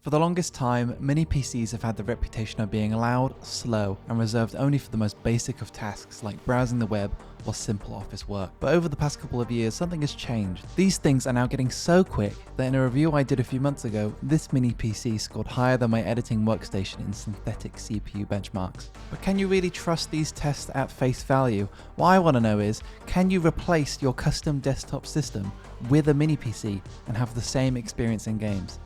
For the longest time, mini PCs have had the reputation of being loud, slow, and reserved only for the most basic of tasks like browsing the web or simple office work. But over the past couple of years, something has changed. These things are now getting so quick that in a review I did a few months ago, this mini PC scored higher than my editing workstation in synthetic CPU benchmarks. But can you really trust these tests at face value? What I want to know is, can you replace your custom desktop system with a mini PC and have the same experience in games?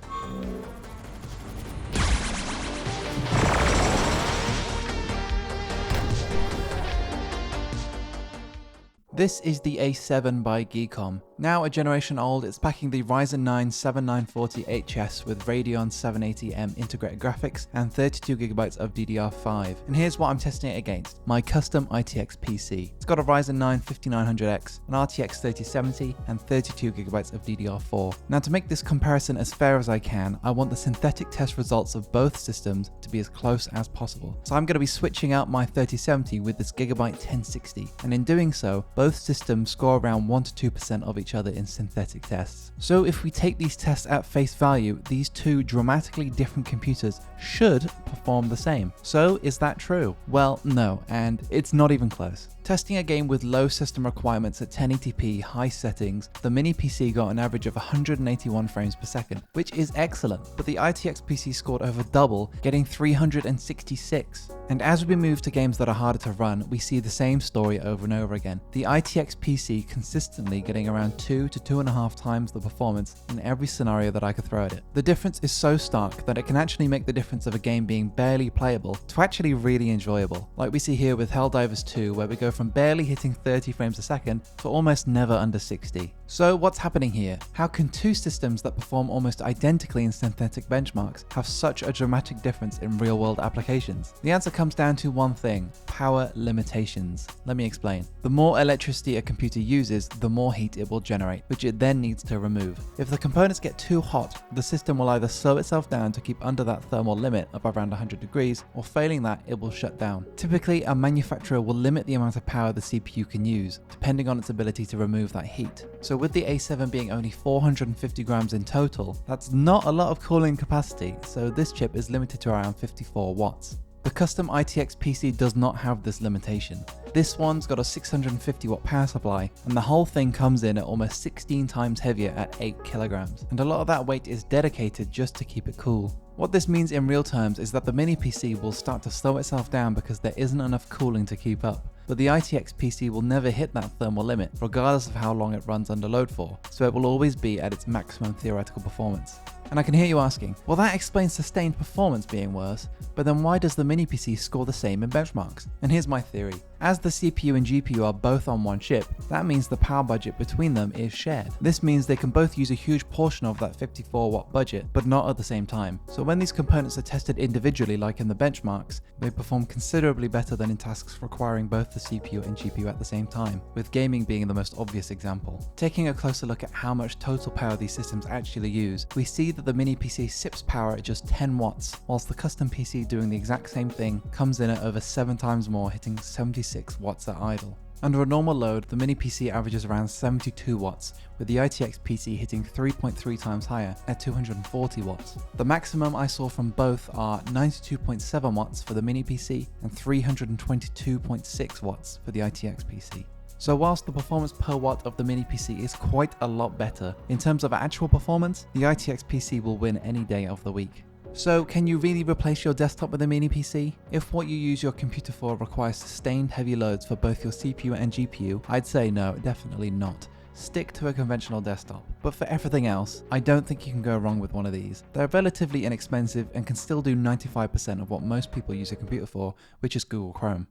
This is the A7 by Geekom. Now a generation old, it's packing the Ryzen 9 7940HS with Radeon 780M integrated graphics and 32GB of DDR5. And here's what I'm testing it against: my custom ITX PC. It's got a Ryzen 9 5900X, an RTX 3070, and 32GB of DDR4. Now to make this comparison as fair as I can, I want the synthetic test results of both systems to be as close as possible. So I'm going to be switching out my 3070 with this Gigabyte 1060, and in doing so, both systems score around 1 to 2% of each other in synthetic tests. So if we take these tests at face value, these two dramatically different computers should perform the same. So is that true? Well, no, and it's not even close. Testing a game with low system requirements at 1080p high settings, the mini PC got an average of 181 frames per second, which is excellent, but the ITX PC scored over double, getting 366. And as we move to games that are harder to run, we see the same story over and over again. The ITX PC consistently getting around 2 to 2.5 times the performance in every scenario that I could throw at it. The difference is so stark that it can actually make the difference of a game being barely playable to actually really enjoyable, like we see here with Helldivers 2, where we go from barely hitting 30 frames a second to almost never under 60. So what's happening here? How can two systems that perform almost identically in synthetic benchmarks have such a dramatic difference in real-world applications? The answer comes down to one thing: power limitations. Let me explain. The more electricity a computer uses, the more heat it will generate, which it then needs to remove. If the components get too hot, the system will either slow itself down to keep under that thermal limit of around 100 degrees, or failing that, it will shut down. Typically, a manufacturer will limit the amount of power the CPU can use, depending on its ability to remove that heat. So with the A7 being only 450 grams in total, that's not a lot of cooling capacity, so this chip is limited to around 54 watts. The custom ITX PC does not have this limitation. This one's got a 650 watt power supply, and the whole thing comes in at almost 16 times heavier at 8 kilograms, and a lot of that weight is dedicated just to keep it cool. What this means in real terms is that the mini PC will start to slow itself down because there isn't enough cooling to keep up. But the ITX PC will never hit that thermal limit, regardless of how long it runs under load for, so it will always be at its maximum theoretical performance. And I can hear you asking, well, that explains sustained performance being worse, but then why does the mini PC score the same in benchmarks? And here's my theory. As the CPU and GPU are both on one chip, that means the power budget between them is shared. This means they can both use a huge portion of that 54 watt budget, but not at the same time. So when these components are tested individually, like in the benchmarks, they perform considerably better than in tasks requiring both the CPU and GPU at the same time, with gaming being the most obvious example. Taking a closer look at how much total power these systems actually use, we see that the mini PC sips power at just 10 watts, whilst the custom PC doing the exact same thing comes in at over 7 times more, hitting 76 watts at idle. Under a normal load, the mini PC averages around 72 watts, with the ITX PC hitting 3.3 times higher at 240 watts. The maximum I saw from both are 92.7 watts for the mini PC and 322.6 watts for the ITX PC. So whilst the performance per watt of the mini PC is quite a lot better, in terms of actual performance, the ITX PC will win any day of the week. So can you really replace your desktop with a mini PC? If what you use your computer for requires sustained heavy loads for both your CPU and GPU, I'd say no, definitely not. Stick to a conventional desktop. But for everything else, I don't think you can go wrong with one of these. They're relatively inexpensive and can still do 95% of what most people use a computer for, which is Google Chrome.